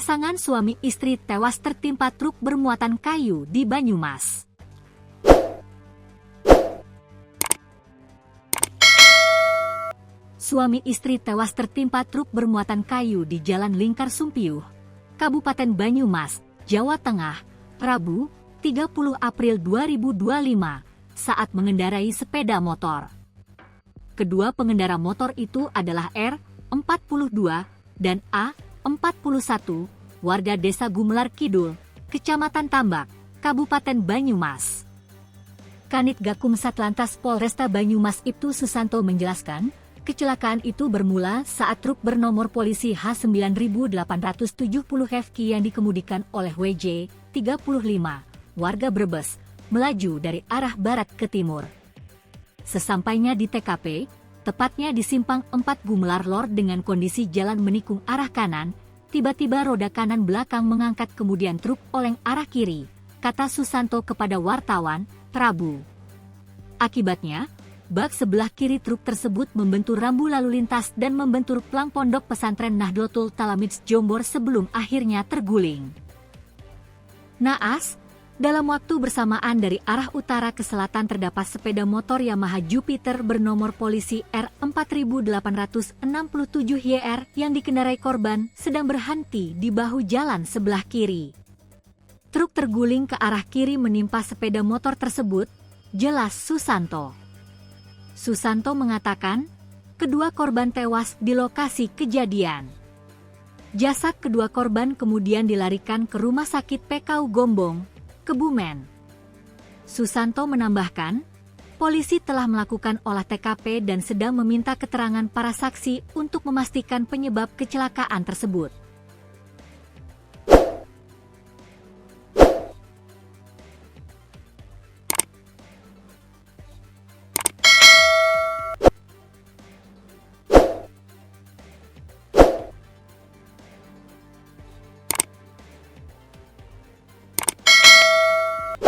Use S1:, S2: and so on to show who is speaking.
S1: Pasangan suami istri tewas tertimpa truk bermuatan kayu di Banyumas. Suami istri tewas tertimpa truk bermuatan kayu di Jalan Lingkar Sumpiuh, Kabupaten Banyumas, Jawa Tengah, Rabu, 30 April 2025, saat mengendarai sepeda motor. Kedua pengendara motor itu adalah R, 42, dan A, 41, warga Desa Gumelar Kidul, Kecamatan Tambak, Kabupaten Banyumas. Kanit Gakum Satlantas Polresta Banyumas Ibtu Susanto menjelaskan, kecelakaan itu bermula saat truk bernomor polisi H9870 FK yang dikemudikan oleh WJ, 35, warga Brebes, melaju dari arah barat ke timur. Sesampainya di TKP, tepatnya di Simpang 4 Gumelar Lor dengan kondisi jalan menikung arah kanan, tiba-tiba roda kanan belakang mengangkat kemudian truk oleng arah kiri, kata Susanto kepada wartawan, Rabu. Akibatnya, bak sebelah kiri truk tersebut membentur rambu lalu lintas dan membentur plang pondok pesantren Nahdlatul Talamidz Jombor sebelum akhirnya terguling. Naas, dalam waktu bersamaan dari arah utara ke selatan terdapat sepeda motor Yamaha Jupiter bernomor polisi R4867YR yang dikendarai korban sedang berhenti di bahu jalan sebelah kiri. Truk terguling ke arah kiri menimpa sepeda motor tersebut, jelas Susanto. Susanto mengatakan, kedua korban tewas di lokasi kejadian. Jasad kedua korban kemudian dilarikan ke Rumah Sakit PKU Gombong, Kebumen. Susanto menambahkan, polisi telah melakukan olah TKP dan sedang meminta keterangan para saksi untuk memastikan penyebab kecelakaan tersebut.